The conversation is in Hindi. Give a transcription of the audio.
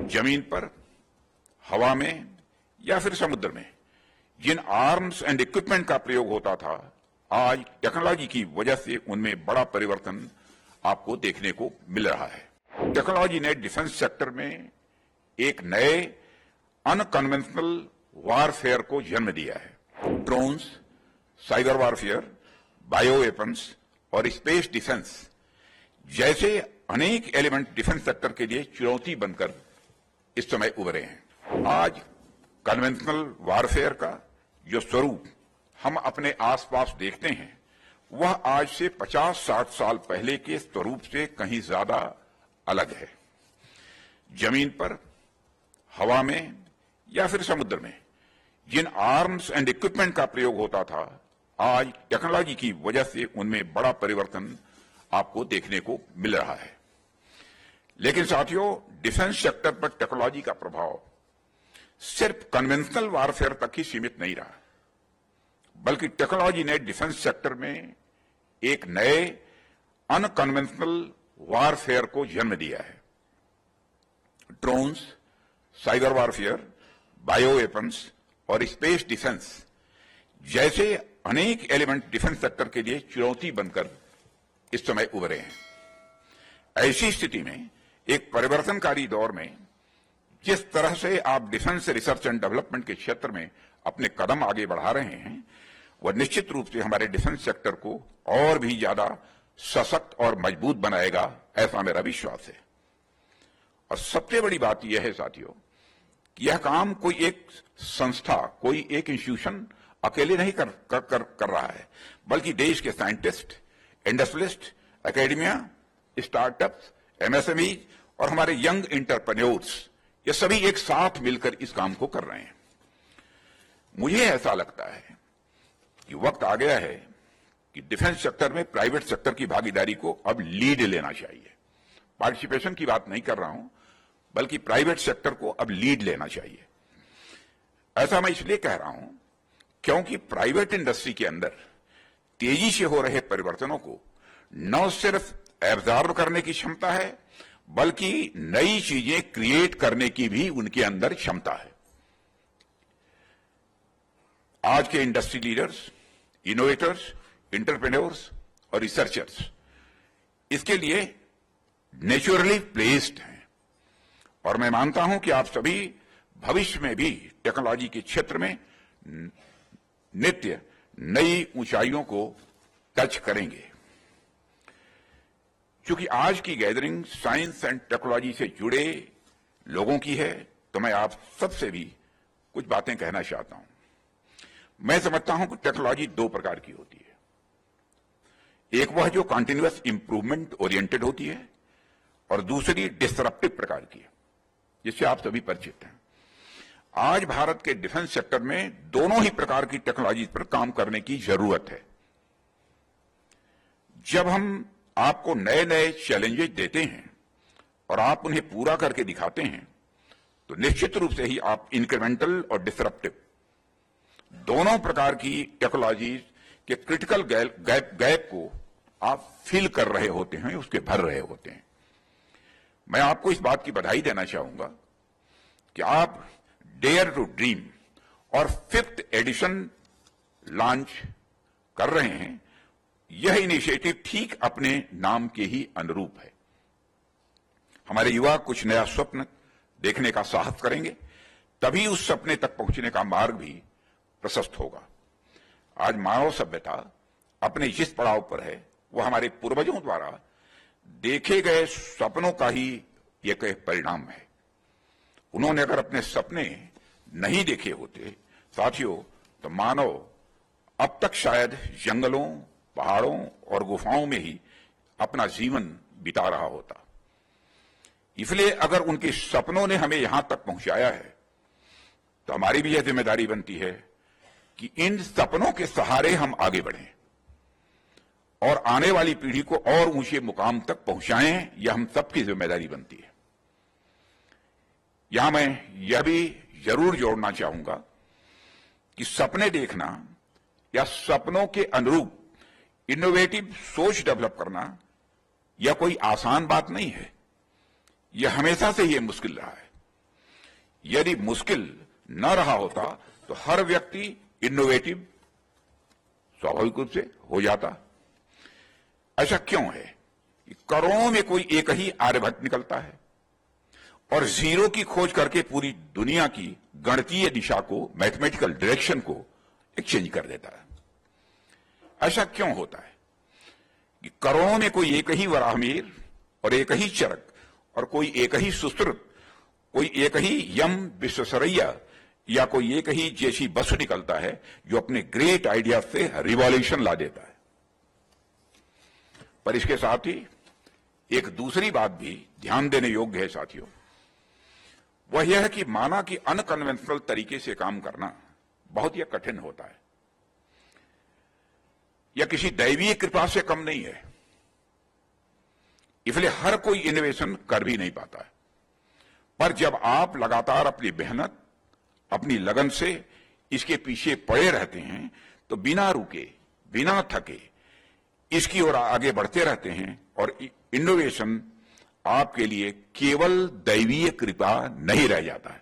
जमीन पर, हवा में या फिर समुद्र में जिन आर्म्स एंड इक्विपमेंट का प्रयोग होता था, आज टेक्नोलॉजी की वजह से उनमें बड़ा परिवर्तन आपको देखने को मिल रहा है। टेक्नोलॉजी ने डिफेंस सेक्टर में एक नए अनकन्वेंशनल वारफेयर को जन्म दिया है। Drones, cyber warfare, bio weapons और स्पेस डिफेंस जैसे अनेक एलिमेंट डिफेंस सेक्टर के लिए चुनौती बनकर इस समय उभरे हैं। आज कन्वेंशनल वारफेयर का जो स्वरूप हम अपने आसपास देखते हैं, वह आज से 50-60 साल पहले के स्वरूप से कहीं ज्यादा अलग है। जमीन पर, हवा में या फिर समुद्र में जिन आर्म्स एंड इक्विपमेंट का प्रयोग होता था, आज टेक्नोलॉजी की वजह से उनमें बड़ा परिवर्तन आपको देखने को मिल रहा है। लेकिन साथियों, डिफेंस सेक्टर पर टेक्नोलॉजी का प्रभाव सिर्फ कन्वेंशनल वारफेयर तक ही सीमित नहीं रहा, बल्कि टेक्नोलॉजी ने डिफेंस सेक्टर में एक नए अनकन्वेंशनल वारफेयर को जन्म दिया है। Drones, cyber warfare, bio weapons और स्पेस डिफेंस जैसे अनेक एलिमेंट डिफेंस सेक्टर के लिए चुनौती बनकर इस समय उभरे हैं। ऐसी स्थिति में एक परिवर्तनकारी दौर में जिस तरह से आप डिफेंस रिसर्च एंड डेवलपमेंट के क्षेत्र में अपने कदम आगे बढ़ा रहे हैं, वह निश्चित रूप से हमारे डिफेंस सेक्टर को और भी ज्यादा सशक्त और मजबूत बनाएगा, ऐसा मेरा विश्वास है। और सबसे बड़ी बात यह है साथियों कि यह काम कोई एक संस्था, कोई एक इंस्टीट्यूशन अकेले नहीं कर रहा है, बल्कि देश के scientist, industrialist, academia, startups, MSME और हमारे यंग एंटरप्रेन्योर्स, ये सभी एक साथ मिलकर इस काम को कर रहे हैं। मुझे ऐसा लगता है कि वक्त आ गया है कि डिफेंस सेक्टर में प्राइवेट सेक्टर की भागीदारी को अब लीड लेना चाहिए। पार्टिसिपेशन की बात नहीं कर रहा हूं, बल्कि प्राइवेट सेक्टर को अब लीड लेना चाहिए। ऐसा मैं इसलिए कह रहा हूं क्योंकि प्राइवेट इंडस्ट्री के अंदर तेजी से हो रहे परिवर्तनों को न सिर्फ एब्जॉर्ब करने की क्षमता है, बल्कि नई चीजें क्रिएट करने की भी उनके अंदर क्षमता है। आज के इंडस्ट्री लीडर्स, इनोवेटर्स, एंटरप्रेन्योर्स और रिसर्चर्स इसके लिए नेचुरली प्लेस्ड हैं, और मैं मानता हूं कि आप सभी भविष्य में भी टेक्नोलॉजी के क्षेत्र में नित्य नई ऊंचाइयों को टच करेंगे। क्योंकि आज की गैदरिंग साइंस एंड टेक्नोलॉजी से जुड़े लोगों की है, तो मैं आप सबसे भी कुछ बातें कहना चाहता हूं। मैं समझता हूं कि टेक्नोलॉजी दो प्रकार की होती है। एक वह जो कंटिन्यूअस इंप्रूवमेंट ओरिएंटेड होती है, और दूसरी डिसरप्टिव प्रकार की है, जिससे आप सभी परिचित हैं। आज भारत के डिफेंस सेक्टर में दोनों ही प्रकार की टेक्नोलॉजी पर काम करने की जरूरत है। जब हम आपको नए नए चैलेंजेस देते हैं और आप उन्हें पूरा करके दिखाते हैं, तो निश्चित रूप से ही आप इंक्रीमेंटल और डिसरप्टिव दोनों प्रकार की टेक्नोलॉजी के क्रिटिकल गैप को आप फिल कर रहे होते हैं, उसके भर रहे होते हैं। मैं आपको इस बात की बधाई देना चाहूंगा कि आप डेयर टू ड्रीम और 5th एडिशन लॉन्च कर रहे हैं। यह इनिशिएटिव ठीक अपने नाम के ही अनुरूप है। हमारे युवा कुछ नया स्वप्न देखने का साहस करेंगे, तभी उस सपने तक पहुंचने का मार्ग भी प्रशस्त होगा। आज मानव सभ्यता अपने जिस पड़ाव पर है, वह हमारे पूर्वजों द्वारा देखे गए सपनों का ही एक परिणाम है। उन्होंने अगर अपने सपने नहीं देखे होते साथियों, तो मानव अब तक शायद जंगलों, पहाड़ों और गुफाओं में ही अपना जीवन बिता रहा होता। इसलिए अगर उनके सपनों ने हमें यहां तक पहुंचाया है, तो हमारी भी यह जिम्मेदारी बनती है कि इन सपनों के सहारे हम आगे बढ़ें और आने वाली पीढ़ी को और ऊंचे मुकाम तक पहुंचाएं। यह हम सबकी जिम्मेदारी बनती है। यहां मैं यह भी जरूर जोड़ना चाहूंगा कि सपने देखना या सपनों के अनुरूप इनोवेटिव सोच डेवलप करना यह कोई आसान बात नहीं है। यह हमेशा से यह मुश्किल रहा है। यदि मुश्किल न रहा होता तो हर व्यक्ति इनोवेटिव स्वाभाविक रूप से हो जाता। ऐसा क्यों है कि करोड़ों में कोई एक ही आर्यभट्ट निकलता है और जीरो की खोज करके पूरी दुनिया की गणितीय दिशा को, मैथमेटिकल डायरेक्शन को एक्सचेंज कर देता है। ऐसा क्यों होता है कि करोड़ों में कोई एक ही वराहमिहिर और एक ही चरक और कोई एक ही सुश्रुत, कोई एक ही यम विश्वेश्वरैया या कोई एक ही जैसी वस्तु निकलता है जो अपने ग्रेट आइडिया से रिवॉल्यूशन ला देता है। पर इसके साथ ही एक दूसरी बात भी ध्यान देने योग्य है साथियों, वह यह है कि माना कि अनकन्वेंशनल तरीके से काम करना बहुत ही कठिन होता है, यह किसी दैवीय कृपा से कम नहीं है, इसलिए हर कोई इनोवेशन कर भी नहीं पाता है। पर जब आप लगातार अपनी मेहनत, अपनी लगन से इसके पीछे पड़े रहते हैं तो बिना रुके, बिना थके इसकी ओर आगे बढ़ते रहते हैं और इनोवेशन आपके लिए केवल दैवीय कृपा नहीं रह जाता है,